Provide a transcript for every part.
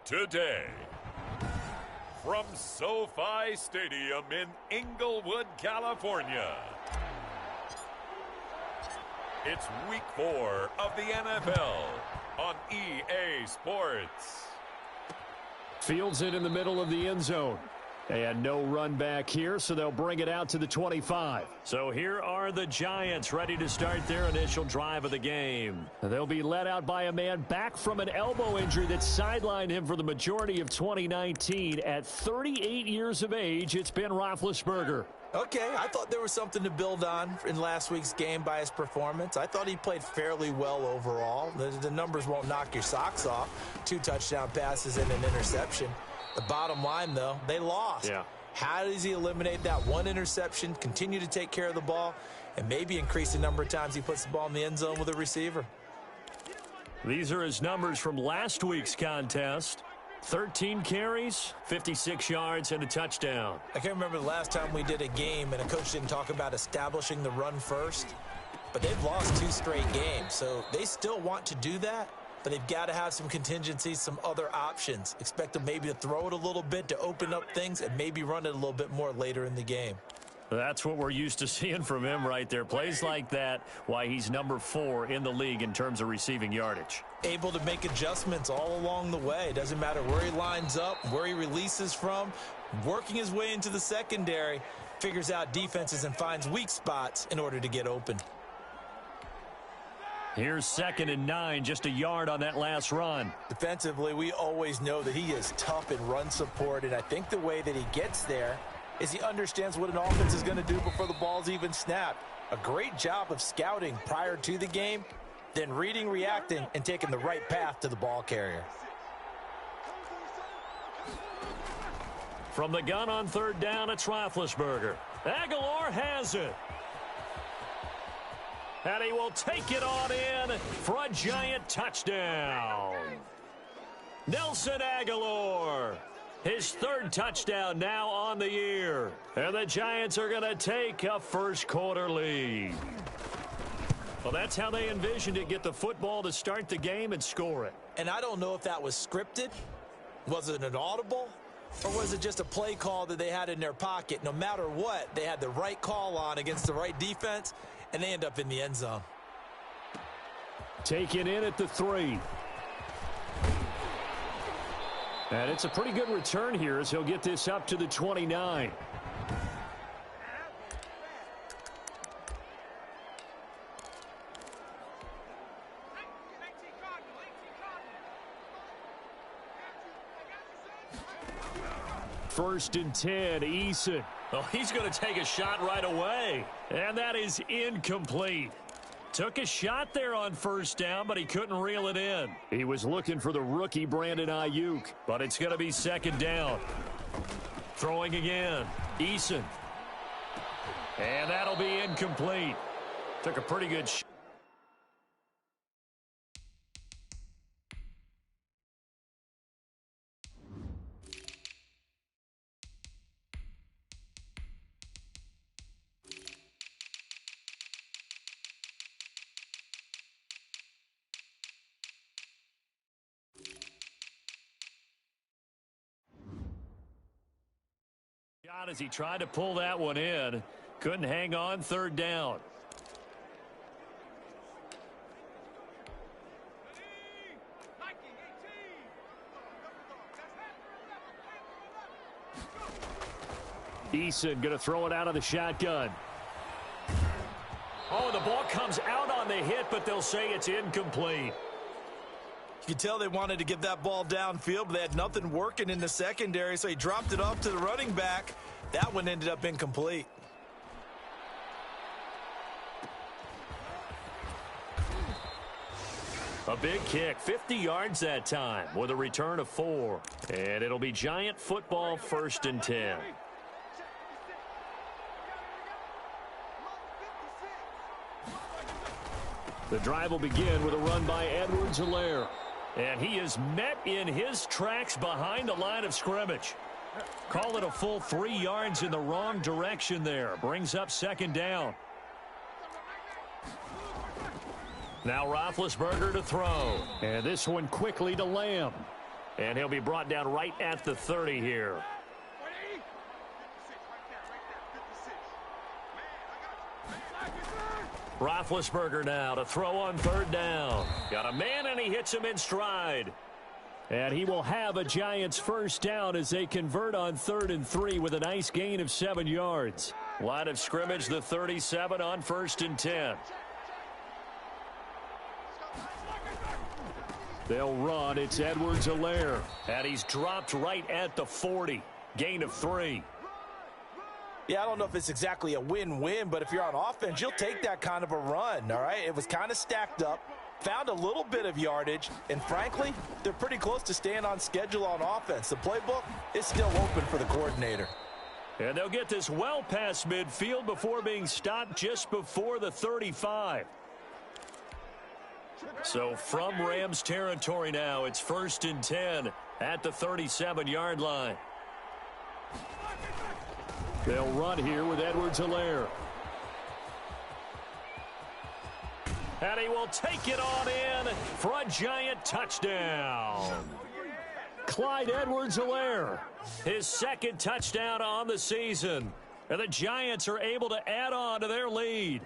Today, from SoFi Stadium in Inglewood, California, it's Week 4 of the NFL on EA Sports. Fields it in the middle of the end zone. And no run back here, so they'll bring it out to the 25. So here are the Giants ready to start their initial drive of the game. They'll be led out by a man back from an elbow injury that sidelined him for the majority of 2019. At 38 years of age, it's Ben Roethlisberger. Okay, I thought there was something to build on in last week's game by his performance. I thought he played fairly well overall. The numbers won't knock your socks off. 2 touchdown passes and an interception. The bottom line, though, they lost. Yeah. How does he eliminate that one interception, continue to take care of the ball, and maybe increase the number of times he puts the ball in the end zone with a receiver? These are his numbers from last week's contest. 13 carries, 56 yards, and a touchdown. I can't remember the last time we did a game and a coach didn't talk about establishing the run first. But they've lost 2 straight games, so they still want to do that. But they've got to have some contingencies, some other options. Expect them maybe to throw it a little bit to open up things and maybe run it a little bit more later in the game. That's what we're used to seeing from him right there. Plays like that, why he's number 4 in the league in terms of receiving yardage. Able to make adjustments all along the way. Doesn't matter where he lines up, where he releases from. Working his way into the secondary, figures out defenses and finds weak spots in order to get open. Here's 2nd and 9, just a yard on that last run. Defensively, we always know that he is tough in run support, and I think the way that he gets there is he understands what an offense is going to do before the ball's even snapped. A great job of scouting prior to the game, then reading, reacting, and taking the right path to the ball carrier. From the gun on 3rd down, it's Roethlisberger. Aguilar has it. And he will take it on in for a giant touchdown. Nelson Aguilar, his 3rd touchdown now on the year. And the Giants are going to take a first-quarter lead. Well, that's how they envisioned it, get the football to start the game and score it. And I don't know if that was scripted. Was it an audible? Or was it just a play call that they had in their pocket? No matter what, they had the right call on against the right defense, and they end up in the end zone. Taken in at the 3. And it's a pretty good return here as he'll get this up to the 29. First and 10, Eason. Oh, he's going to take a shot right away. And that is incomplete. Took a shot there on 1st down, but he couldn't reel it in. He was looking for the rookie Brandon Ayuk, but it's going to be 2nd down. Throwing again, Eason. And that'll be incomplete. Took a pretty good shot. As he tried to pull that one in, couldn't hang on. 3rd down. Eason going to throw it out of the shotgun. Oh, the ball comes out on the hit, but they'll say it's incomplete. You could tell they wanted to get that ball downfield, but they had nothing working in the secondary, so he dropped it off to the running back. That one ended up incomplete. A big kick, 50 yards that time with a return of 4. And it'll be Giant football, 1st and 10. The drive will begin with a run by Edwards-Helaire. And he is met in his tracks behind the line of scrimmage. Call it a full 3 yards in the wrong direction there. Brings up 2nd down. Now Roethlisberger to throw. And this one quickly to Lamb. And he'll be brought down right at the 30 here. Roethlisberger now to throw on third down. Got a man, and he hits him in stride. And he will have a Giants first down as they convert on 3rd and 3 with a nice gain of 7 yards. Line of scrimmage, the 37 on 1st and 10. They'll run. It's Edwards-Helaire. And he's dropped right at the 40. Gain of 3. Yeah, I don't know if it's exactly a win-win, but if you're on offense, you'll take that kind of a run, all right? It was kind of stacked up, found a little bit of yardage, and frankly, they're pretty close to staying on schedule on offense. The playbook is still open for the coordinator. And they'll get this well past midfield before being stopped just before the 35. So from Rams territory now, it's 1st and 10 at the 37-yard line. They'll run here with Edwards-Helaire. And he will take it on in for a Giant touchdown. Clyde Edwards-Helaire, his 2nd touchdown on the season. And the Giants are able to add on to their lead.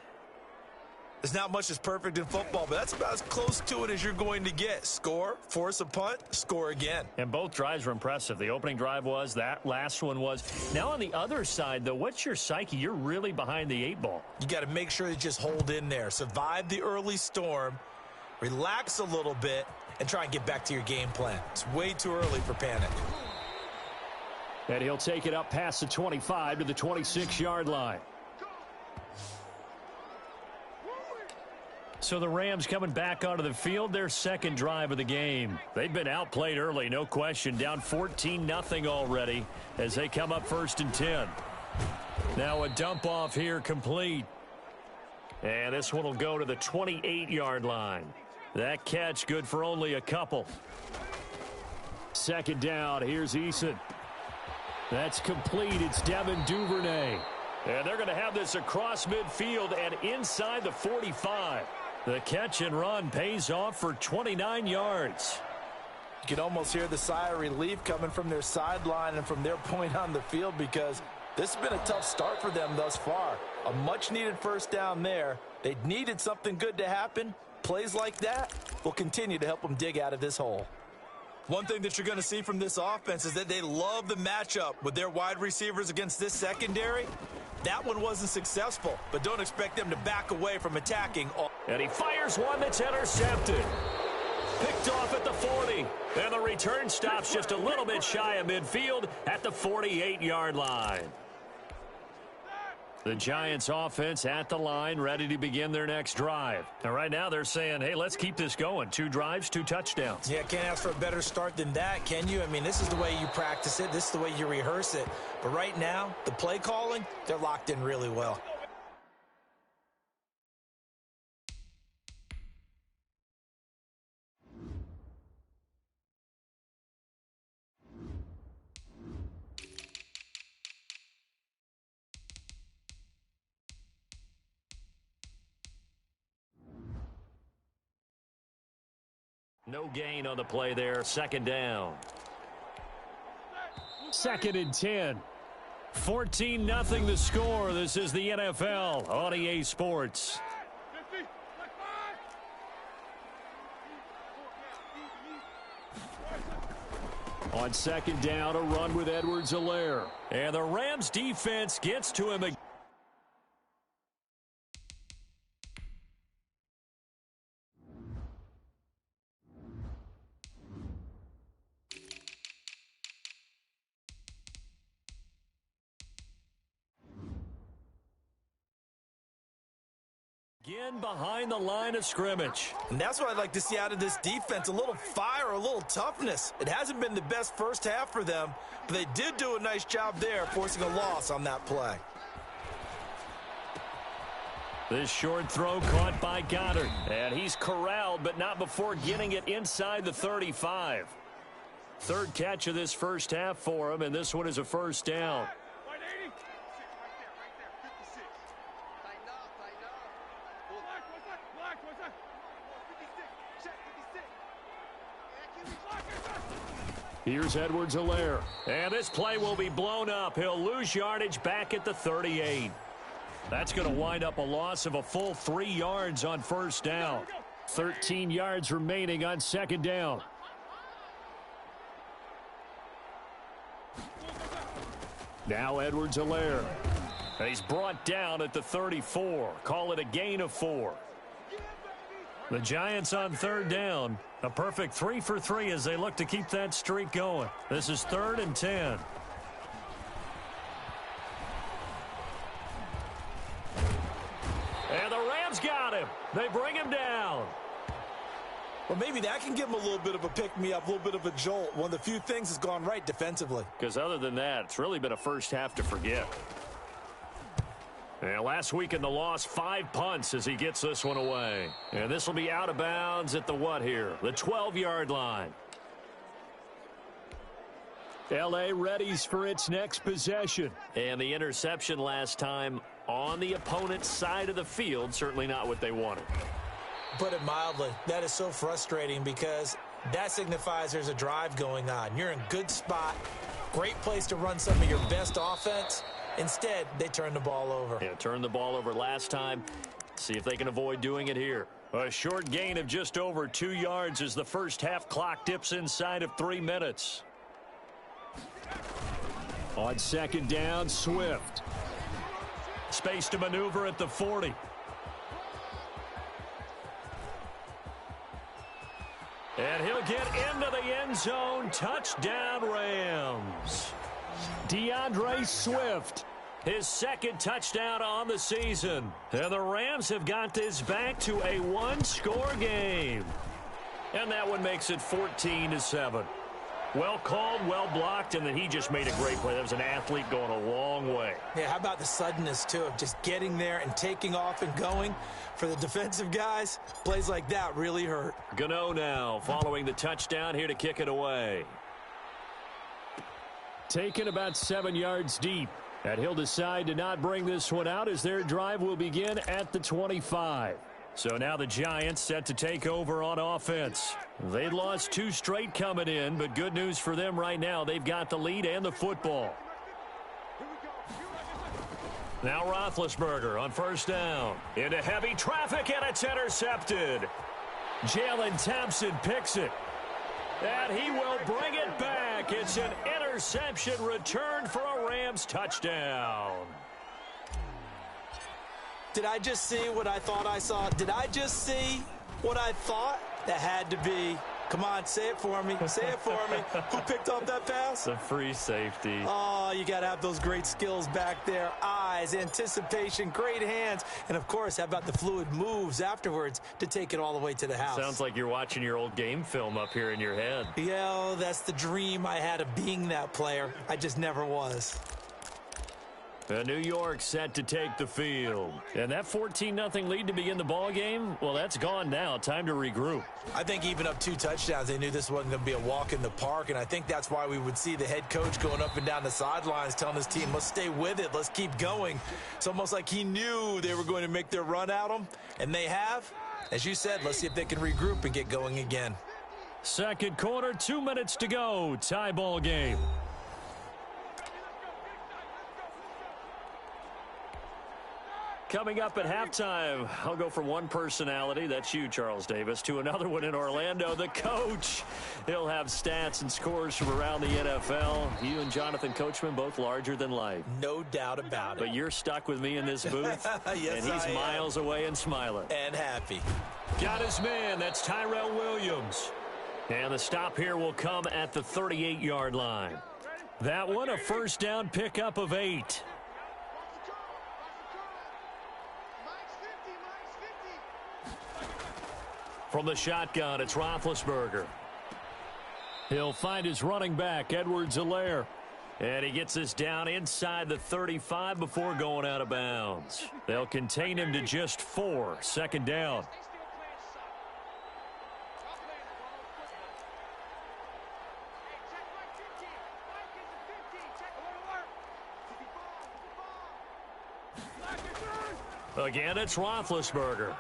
There's not much that's perfect in football, but that's about as close to it as you're going to get. Score, force a punt, score again. And both drives were impressive. The opening drive was, that last one was. Now on the other side, though, what's your psyche? You're really behind the 8 ball. You got to make sure you just hold in there. Survive the early storm, relax a little bit, and try and get back to your game plan. It's way too early for panic. And he'll take it up past the 25 to the 26-yard line. So the Rams coming back onto the field, their 2nd drive of the game. They've been outplayed early, no question. Down 14-0 already as they come up 1st and 10. Now a dump off here complete. And this one will go to the 28-yard line. That catch good for only a couple. 2nd down, here's Eason. That's complete. It's Devin Duvernay. And they're going to have this across midfield and inside the 45. The catch and run pays off for 29 yards. You can almost hear the sigh of relief coming from their sideline and from their point on the field because this has been a tough start for them thus far. A much-needed first down there. They needed something good to happen. Plays like that will continue to help them dig out of this hole. One thing that you're going to see from this offense is that they love the matchup with their wide receivers against this secondary. That one wasn't successful, but don't expect them to back away from attacking. And he fires one that's intercepted. Picked off at the 40. And the return stops just a little bit shy of midfield at the 48-yard line. The Giants offense at the line, ready to begin their next drive. And right now they're saying, hey, let's keep this going. 2 drives, 2 touchdowns. Yeah, can't ask for a better start than that, can you? I mean, this is the way you practice it. This is the way you rehearse it. But right now, the play calling, they're locked in really well. No gain on the play there. 2nd down. 2nd and 10. 14-0 the score. This is the NFL on EA Sports. On 2nd down, a run with Edwards-Helaire. And the Rams defense gets to him again. Again behind the line of scrimmage. And that's what I'd like to see out of this defense, a little fire, a little toughness. It hasn't been the best first half for them, but they did do a nice job there, forcing a loss on that play. This short throw caught by Goddard. And he's corralled, but not before getting it inside the 35. 3rd catch of this first half for him, and this one is a first down. Here's Edwards-Helaire. And this play will be blown up. He'll lose yardage back at the 38. That's going to wind up a loss of a full 3 yards on first down. 13 yards remaining on second down. Now Edwards-Helaire. He's brought down at the 34. Call it a gain of 4. The Giants on third down. A perfect 3 for 3 as they look to keep that streak going. This is 3rd and 10. And the Rams got him. They bring him down. Well, maybe that can give him a little bit of a pick-me-up, a little bit of a jolt. One of the few things that's gone right defensively. Because other than that, it's really been a first half to forget. And last week in the loss, 5 punts as he gets this one away. And this will be out of bounds at the what here? The 12-yard line. L.A. readies for its next possession. And the interception last time on the opponent's side of the field, certainly not what they wanted. Put it mildly, that is so frustrating because that signifies there's a drive going on. You're in good spot, great place to run some of your best offense. Instead, they turn the ball over. Yeah, turned the ball over last time. See if they can avoid doing it here. A short gain of just over 2 yards as the first half clock dips inside of 3 minutes. On second down, Swift. Space to maneuver at the 40. And he'll get into the end zone. Touchdown, Rams. DeAndre Swift, his second touchdown on the season. And the Rams have got this back to a 1-score game. And that one makes it 14-7. Well called, well blocked, and then he just made a great play. That was an athlete going a long way. Yeah, how about the suddenness, too, of just getting there and taking off and going? For the defensive guys, plays like that really hurt. Gano now following the touchdown here to kick it away. Taken about 7 yards deep. And he'll decide to not bring this one out as their drive will begin at the 25. So now the Giants set to take over on offense. They lost 2 straight coming in, but good news for them right now. They've got the lead and the football. Now Roethlisberger on first down. Into heavy traffic, and it's intercepted. Jalen Thompson picks it. And he will bring it back. It's an interception returned for a Rams touchdown. Did I just see what I thought I saw? Did I just see what I thought? That had to be. Come on, say it for me. Say it for me. Who picked up that pass? The free safety. Oh, you got to have those great skills back there. Eyes, anticipation, great hands. And, of course, how about the fluid moves afterwards to take it all the way to the house? Sounds like you're watching your old game film up here in your head. Yeah, that's the dream I had of being that player. I just never was. New York set to take the field. And that 14-0 lead to begin the ball game, well, that's gone now. Time to regroup. I think even up 2 touchdowns, they knew this wasn't going to be a walk in the park, and I think that's why we would see the head coach going up and down the sidelines telling his team, let's stay with it, let's keep going. It's almost like he knew they were going to make their run at him, and they have. As you said, let's see if they can regroup and get going again. Second quarter, 2 minutes to go. Tie ball game. Coming up at halftime, I'll go from one personality, that's you, Charles Davis, to another one in Orlando, the coach. He'll have stats and scores from around the NFL. You and Jonathan Coachman, both larger than life. No doubt about it. But you're stuck with me in this booth, yes, and he's miles away and smiling. And happy. Got his man, that's Tyrell Williams. And the stop here will come at the 38-yard line. That one, a first down pickup of 8. From the shotgun, it's Roethlisberger. He'll find his running back, Edwards-Helaire. And he gets this down inside the 35 before going out of bounds. They'll contain him to just 4. Second down. Again, it's Roethlisberger.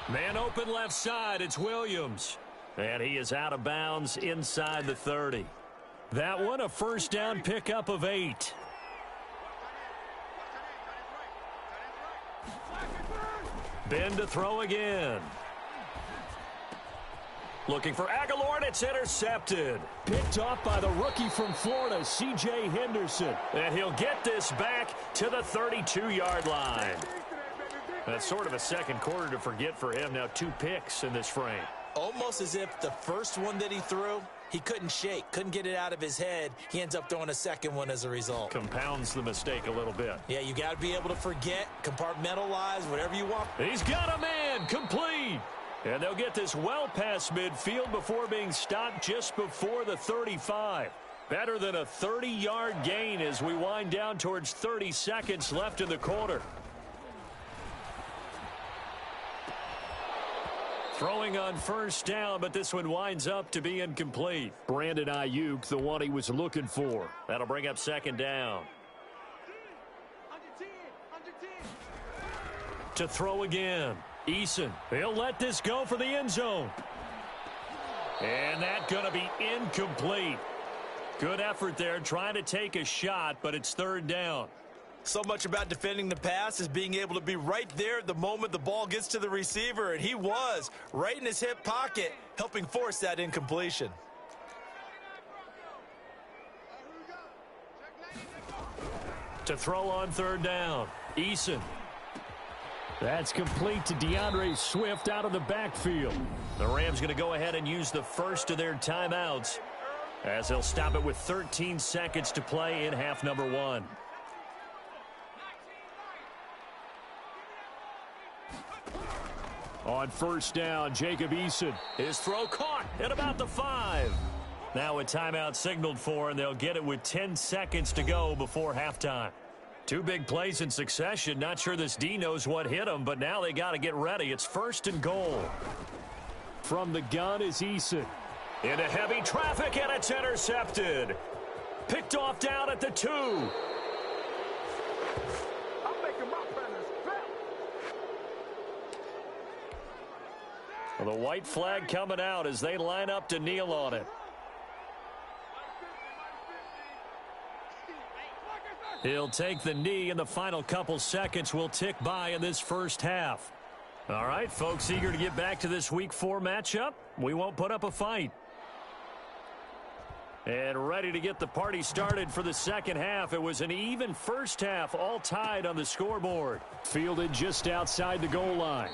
Man open left side, it's Williams. And he is out of bounds inside the 30. That one, a first down pickup of 8. Ben to throw again. Looking for Aguilar, and it's intercepted. Picked off by the rookie from Florida, C.J. Henderson. And he'll get this back to the 32-yard line. That's sort of a second quarter to forget for him. Now 2 picks in this frame. Almost as if the first one that he threw, he couldn't shake, couldn't get it out of his head. He ends up throwing a second one as a result. Compounds the mistake a little bit. Yeah, you got to be able to forget, compartmentalize, whatever you want. He's got a man, complete. And they'll get this well past midfield before being stopped just before the 35. Better than a 30-yard gain as we wind down towards 30 seconds left in the quarter. Throwing on first down, but this one winds up to be incomplete. Brandon Ayuk, the one he was looking for. That'll bring up second down. To throw again. Eason, he'll let this go for the end zone. And that's going to be incomplete. Good effort there trying to take a shot, but it's third down. So much about defending the pass is being able to be right there the moment the ball gets to the receiver, and he was right in his hip pocket, helping force that incompletion. To throw on third down, Eason. That's complete to DeAndre Swift out of the backfield. The Rams going to go ahead and use the first of their timeouts as they'll stop it with 13 seconds to play in half number 1. On first down, Jacob Eason. His throw caught at about the 5. Now a timeout signaled for, and they'll get it with 10 seconds to go before halftime. 2 big plays in succession. Not sure this D knows what hit him, but now they got to get ready. It's first and goal. From the gun is Eason. Into heavy traffic, and it's intercepted. Picked off down at the 2. Well, the white flag coming out as they line up to kneel on it. He'll take the knee, and the final couple seconds will tick by in this first half. All right, folks, eager to get back to this Week 4 matchup. We won't put up a fight. And ready to get the party started for the second half. It was an even first half, all tied on the scoreboard. Fielded just outside the goal line.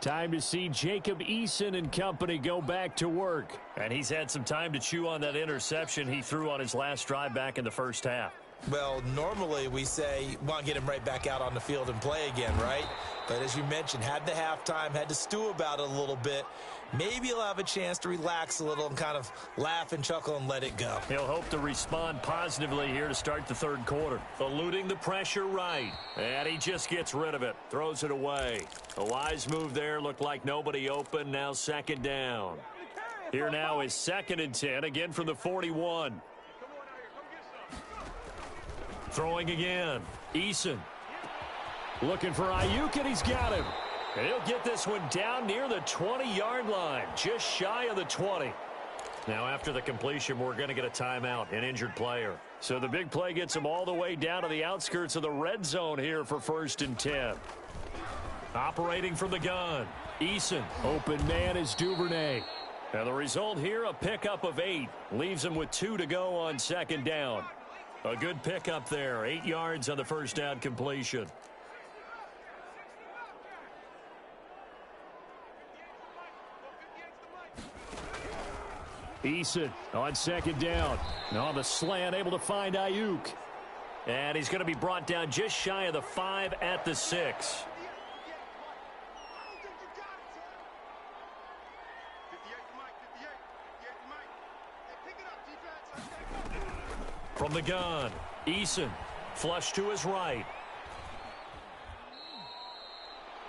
Time to see Jacob Eason and company go back to work. And he's had some time to chew on that interception he threw on his last drive back in the first half. Well, normally we say, want to get him right back out on the field and play again, right? But as you mentioned, had the halftime, had to stew about it a little bit. Maybe he'll have a chance to relax a little and kind of laugh and chuckle and let it go. He'll hope to respond positively here to start the third quarter. Eluding the pressure right. And he just gets rid of it. Throws it away. A wise move there. Looked like nobody open. Now second down. Here now is 2nd and 10. Again from the 41. Throwing again. Eason. Looking for Ayuk, and he's got him. And he'll get this one down near the 20-yard line, just shy of the 20. Now, after the completion, we're going to get a timeout, an injured player. So the big play gets him all the way down to the outskirts of the red zone here for 1st and 10. Operating from the gun, Eason. Open man is Duvernay. And the result here, a pickup of 8. Leaves him with 2 to go on 2nd down. A good pickup there, 8 yards on the first down completion. Eason on 2nd down. On the slant, able to find Ayuk. And he's going to be brought down just shy of the 5 at the 6. From the gun, Eason, flush to his right.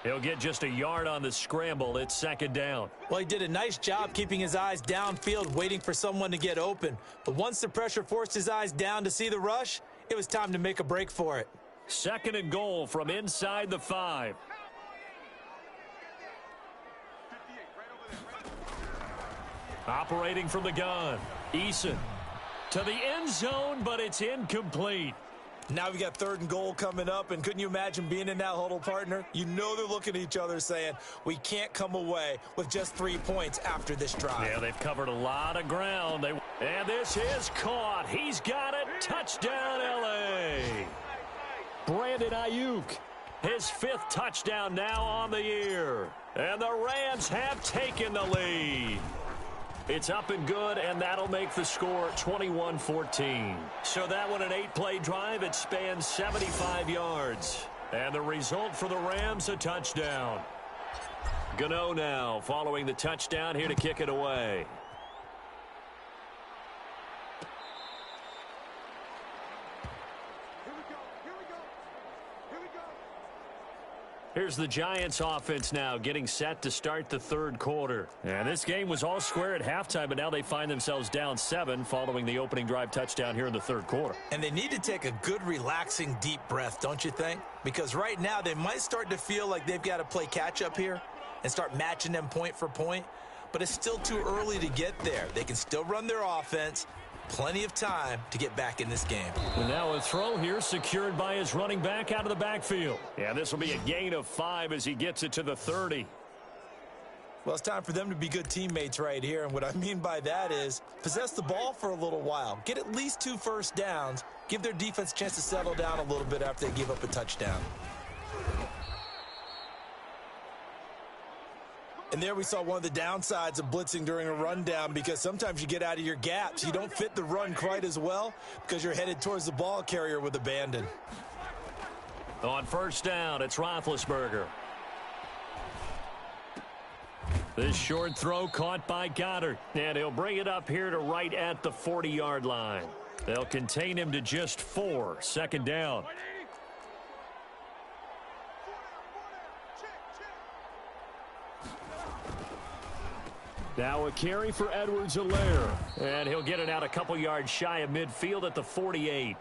He'll get just a yard on the scramble. It's 2nd down. Well, he did a nice job keeping his eyes downfield, waiting for someone to get open. But once the pressure forced his eyes down to see the rush, it was time to make a break for it. Second and goal from inside the 5. Operating from the gun. Eason to the end zone, but it's incomplete. Now we got third and goal coming up, and couldn't you imagine being in that huddle, partner? You know they're looking at each other saying, we can't come away with just 3 points after this drive. Yeah, they've covered a lot of ground. And this is caught. He's got it. Touchdown, L.A. Brandon Ayuk, his 5th touchdown now on the year. And the Rams have taken the lead. It's up and good, and that'll make the score 21-14. So that one, an 8-play drive. It spans 75 yards. And the result for the Rams, a touchdown. Gano now following the touchdown here to kick it away. Here's the Giants offense now getting set to start the third quarter. And this game was all square at halftime, but now they find themselves down 7 following the opening drive touchdown here in the third quarter. And they need to take a good, relaxing, deep breath, don't you think? Because right now they might start to feel like they've got to play catch-up here and start matching them point for point. But it's still too early to get there. They can still run their offense. Plenty of time to get back in this game. And now a throw here secured by his running back out of the backfield. Yeah, this will be a gain of 5 as he gets it to the 30. Well, it's time for them to be good teammates right here. And what I mean by that is possess the ball for a little while. Get at least 2 first downs. Give their defense a chance to settle down a little bit after they give up a touchdown. And there we saw one of the downsides of blitzing during a rundown, because sometimes you get out of your gaps. You don't fit the run quite as well because you're headed towards the ball carrier with abandon. On first down, it's Roethlisberger. This short throw caught by Goddard. And he'll bring it up here to right at the 40-yard line. They'll contain him to just 4. Second down. Now a carry for Edwards-Helaire. And he'll get it out a couple yards shy of midfield at the 48.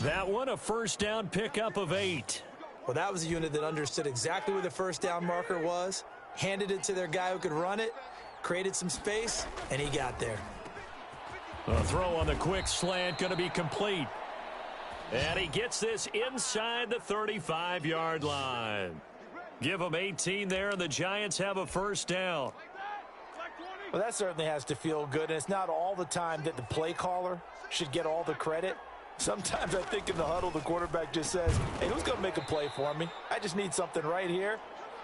That one, a first down pickup of 8. Well, that was a unit that understood exactly where the first down marker was, handed it to their guy who could run it, created some space, and he got there. A throw on the quick slant going to be complete. And he gets this inside the 35-yard line. Give him 18 there, and the Giants have a first down. Well, that certainly has to feel good, and it's not all the time that the play caller should get all the credit. Sometimes I think in the huddle, the quarterback just says, hey, who's going to make a play for me? I just need something right here.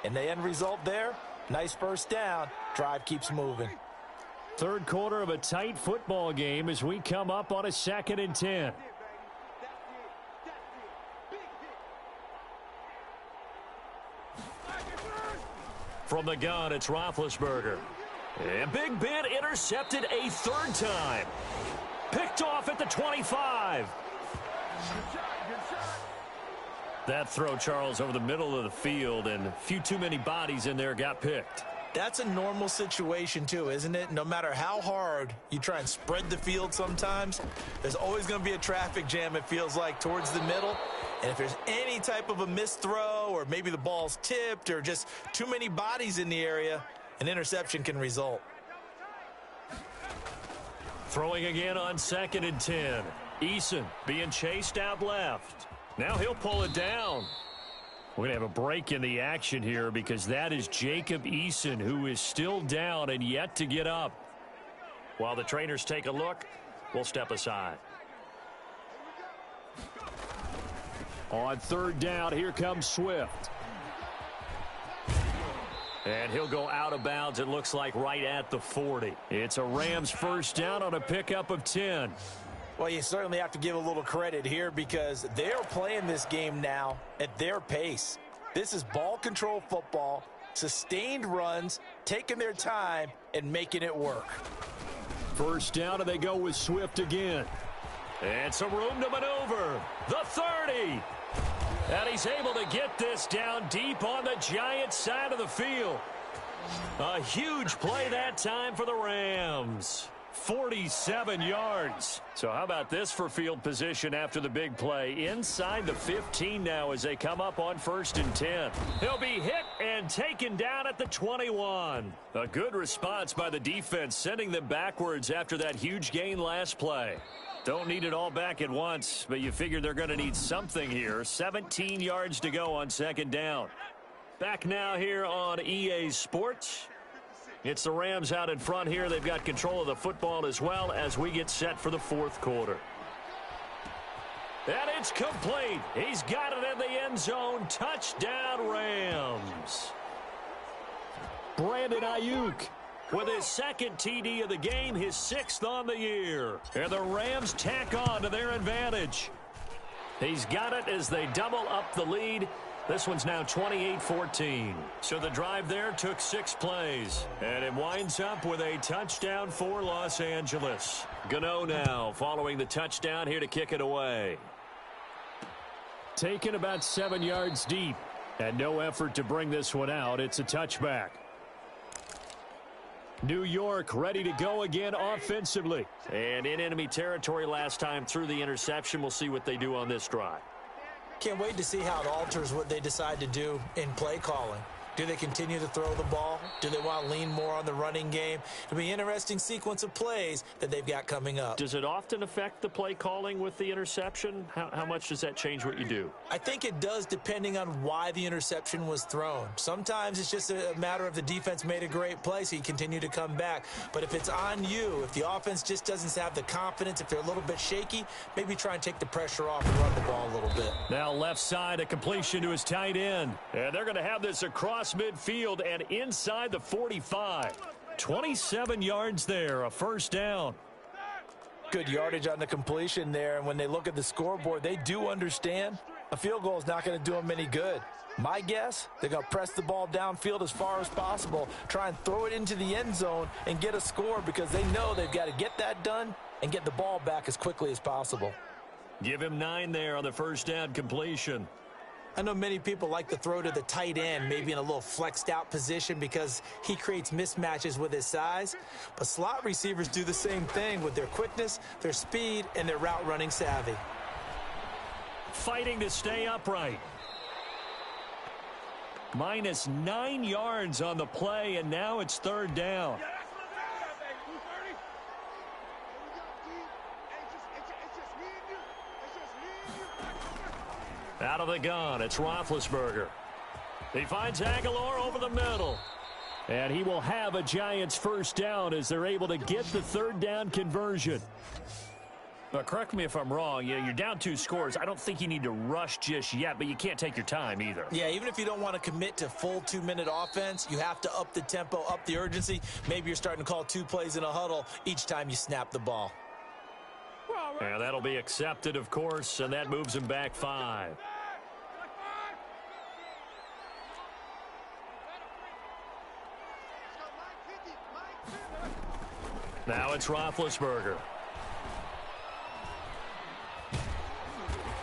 And the end result there, nice first down. Drive keeps moving. Third quarter of a tight football game as we come up on a 2nd and 10. From the gun, it's Roethlisberger. And Big Ben intercepted a 3rd time. Picked off at the 25. That throw, Charles, over the middle of the field, and a few too many bodies in there got picked. That's a normal situation, too, isn't it? No matter how hard you try and spread the field sometimes, there's always going to be a traffic jam, it feels like, towards the middle. And if there's any type of a missed throw, or maybe the ball's tipped, or just too many bodies in the area, an interception can result. Throwing again on 2nd and 10. Eason being chased out left. Now he'll pull it down. We're going to have a break in the action here because that is Jacob Eason, who is still down and yet to get up. While the trainers take a look, we'll step aside. On 3rd down, here comes Swift. And he'll go out of bounds, it looks like, right at the 40. It's a Rams first down on a pickup of 10. Well, you certainly have to give a little credit here because they're playing this game now at their pace. This is ball control football, sustained runs, taking their time, and making it work. First down, and they go with Swift again. And some room to maneuver. The 30. And he's able to get this down deep on the Giants side of the field. A huge play that time for the Rams. 47 yards. So how about this for field position after the big play? Inside the 15 now as they come up on 1st and 10. He'll be hit and taken down at the 21. A good response by the defense, sending them backwards after that huge gain last play. Don't need it all back at once, but you figure they're going to need something here. 17 yards to go on 2nd down. Back now here on EA Sports. It's the Rams out in front here. They've got control of the football as well as we get set for the 4th quarter. And it's complete. He's got it in the end zone. Touchdown, Rams. Brandon Ayuk with his 2nd TD of the game, his 6th on the year. And the Rams tack on to their advantage. He's got it as they double up the lead. This one's now 28-14. So the drive there took 6 plays. And it winds up with a touchdown for Los Angeles. Gano now following the touchdown here to kick it away. taken about 7 yards deep. And no effort to bring this one out. It's a touchback. New York ready to go again offensively. And in enemy territory last time through the interception. We'll see what they do on this drive. Can't wait to see how it alters what they decide to do in play calling. Do they continue to throw the ball? Do they want to lean more on the running game? It'll be an interesting sequence of plays that they've got coming up. Does it often affect the play calling with the interception? How much does that change what you do? I think it does depending on why the interception was thrown. Sometimes it's just a matter of the defense made a great play, so you continue to come back. But if it's on you, if the offense just doesn't have the confidence, if they're a little bit shaky, maybe try and take the pressure off and run the ball a little bit. Now left side, a completion to his tight end. And they're going to have this across midfield and inside the 45. 27 yards there, a first down. Good yardage on the completion there, and when they look at the scoreboard, they do understand a field goal is not going to do them any good. My guess, they're going to press the ball downfield as far as possible, try and throw it into the end zone and get a score because they know they've got to get that done and get the ball back as quickly as possible. Give him 9 there on the first down completion. I know many people like to throw to the tight end, maybe in a little flexed out position because he creates mismatches with his size. But slot receivers do the same thing with their quickness, their speed, and their route running savvy. Fighting to stay upright. Minus 9 yards on the play, and now it's third down. Out of the gun, it's Roethlisberger. He finds Aguilar over the middle. And he will have a Giants first down as they're able to get the third down conversion. But correct me if I'm wrong. You're down 2 scores. I don't think you need to rush just yet, but you can't take your time either. Yeah, even if you don't want to commit to full 2-minute offense, you have to up the tempo, up the urgency. Maybe you're starting to call 2 plays in a huddle each time you snap the ball. And that'll be accepted, of course, and that moves him back 5. Now it's Roethlisberger.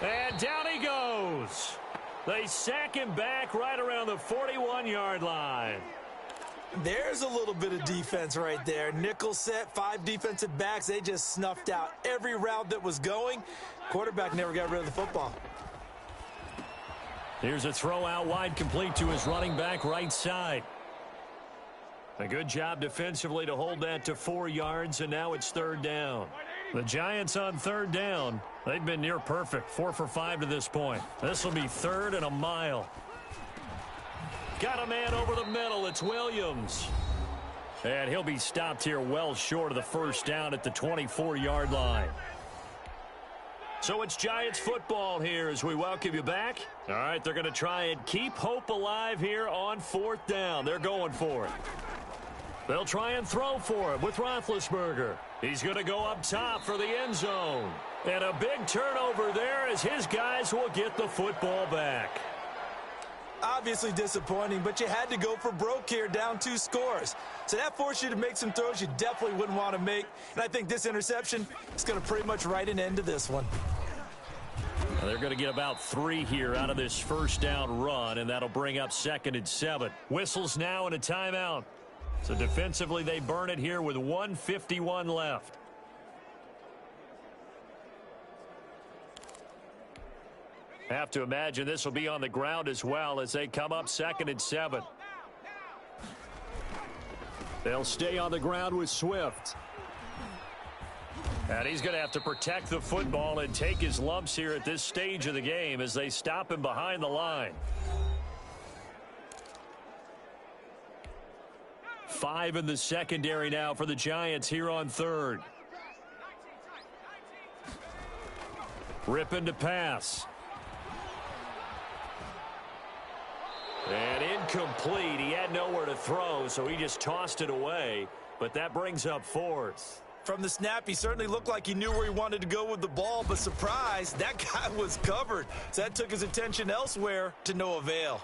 And down he goes. They sack him back right around the 41-yard line. There's a little bit of defense right there. Nickel set, 5 defensive backs. They just snuffed out every route that was going. Quarterback never got rid of the football. Here's a throw out wide, complete to his running back right side. A good job defensively to hold that to 4 yards, and now it's third down. The Giants on third down. They've been near perfect, 4 for 5 to this point. This will be third and a mile. Got a man over the middle. It's Williams. And he'll be stopped here well short of the first down at the 24-yard line. So it's Giants football here as we welcome you back. All right, they're going to try and keep hope alive here on 4th down. They're going for it. They'll try and throw for it with Roethlisberger. He's going to go up top for the end zone. And a big turnover there as his guys will get the football back. Obviously disappointing, but you had to go for broke here, down 2 scores. So that forced you to make some throws you definitely wouldn't want to make. And I think this interception is going to pretty much write an end to this one. They're going to get about 3 here out of this first down run, and that'll bring up 2nd and 7. Whistles now and a timeout. So defensively, they burn it here with 1:51 left. Have to imagine this will be on the ground as well as they come up 2nd and 7. They'll stay on the ground with Swift. And he's going to have to protect the football and take his lumps here at this stage of the game as they stop him behind the line. 5 in the secondary now for the Giants here on 3rd. Ripping to pass. And incomplete. He had nowhere to throw, so he just tossed it away. But that brings up 4th. From the snap, he certainly looked like he knew where he wanted to go with the ball, but surprise, that guy was covered. So that took his attention elsewhere to no avail.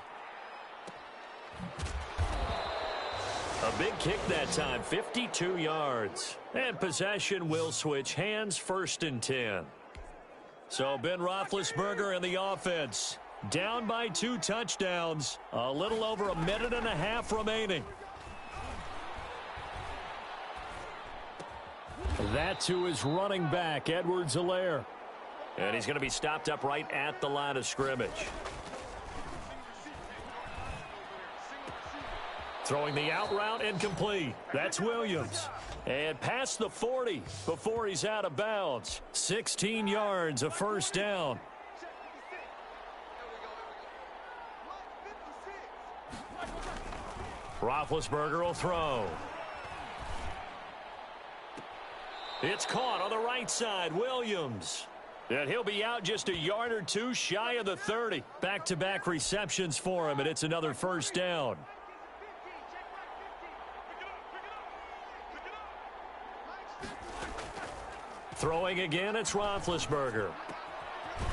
A big kick that time, 52 yards. And possession will switch hands, 1st and 10. So Ben Roethlisberger and the offense down by 2 touchdowns. A little over a minute and a half remaining. That to his running back, Edwards-Helaire. And he's going to be stopped up right at the line of scrimmage. Throwing the out route incomplete. That's Williams. And past the 40 before he's out of bounds. 16 yards, a 1st down. Roethlisberger will throw. It's caught on the right side. Williams. And he'll be out just a yard or 2 shy of the 30. Back-to-back receptions for him, and it's another 1st down. Throwing again, it's Roethlisberger.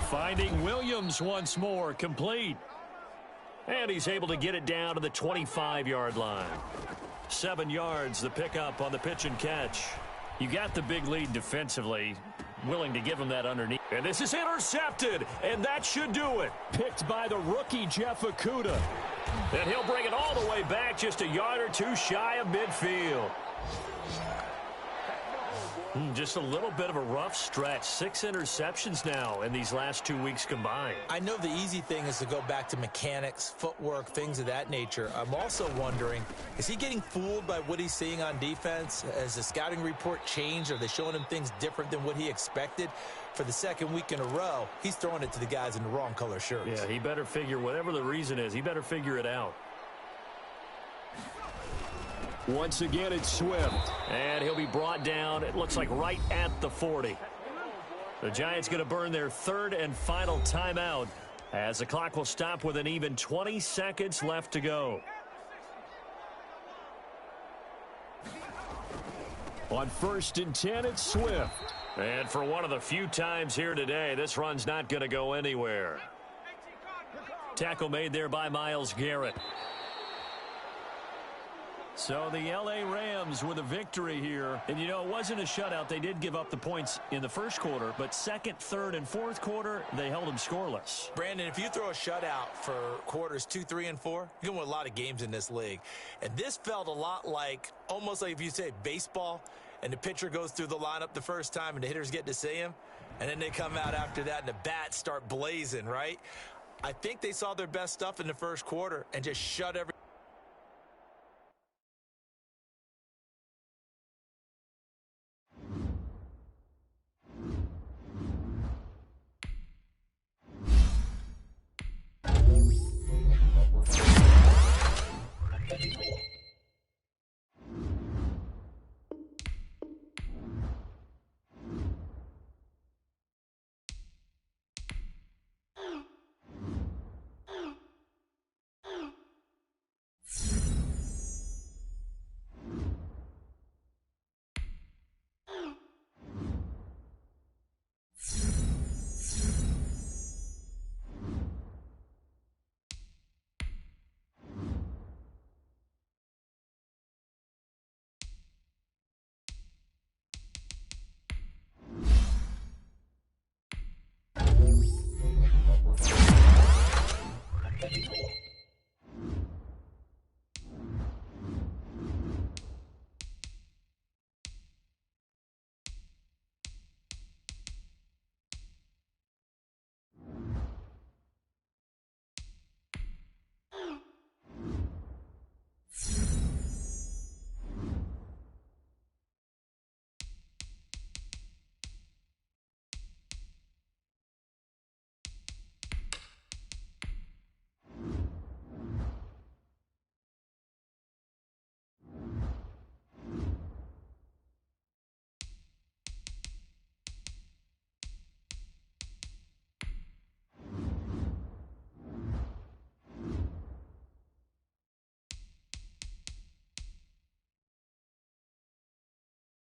Finding Williams once more, complete. And he's able to get it down to the 25-yard line. 7 yards, the pickup on the pitch and catch. You got the big lead defensively, willing to give him that underneath. And this is intercepted, and that should do it. Picked by the rookie, Jeff Okudah. And he'll bring it all the way back just a yard or 2 shy of midfield. Just a little bit of a rough stretch. 6 interceptions now in these last 2 weeks combined. I know the easy thing is to go back to mechanics, footwork, things of that nature. I'm also wondering, is he getting fooled by what he's seeing on defense? Has the scouting report changed? Are they showing him things different than what he expected? For the 2nd week in a row, he's throwing it to the guys in the wrong color shirts. Yeah, he better figure, whatever the reason is, he better figure it out. Once again, it's Swift. And he'll be brought down, it looks like right at the 40. The Giants going to burn their 3rd and final timeout as the clock will stop with an even 20 seconds left to go. On 1st and 10, it's Swift. And for one of the few times here today, this run's not going to go anywhere. Tackle made there by Myles Garrett. So the L.A. Rams with a victory here. And, you know, it wasn't a shutout. They did give up the points in the 1st quarter, but 2nd, 3rd, and 4th quarter, they held them scoreless. Brandon, if you throw a shutout for quarters 2, 3, and 4, you're going to win a lot of games in this league. And this felt a lot like, almost like if you say baseball, and the pitcher goes through the lineup the first time, and the hitters get to see him, and then they come out after that, and the bats start blazing, right? I think they saw their best stuff in the 1st quarter and just shut every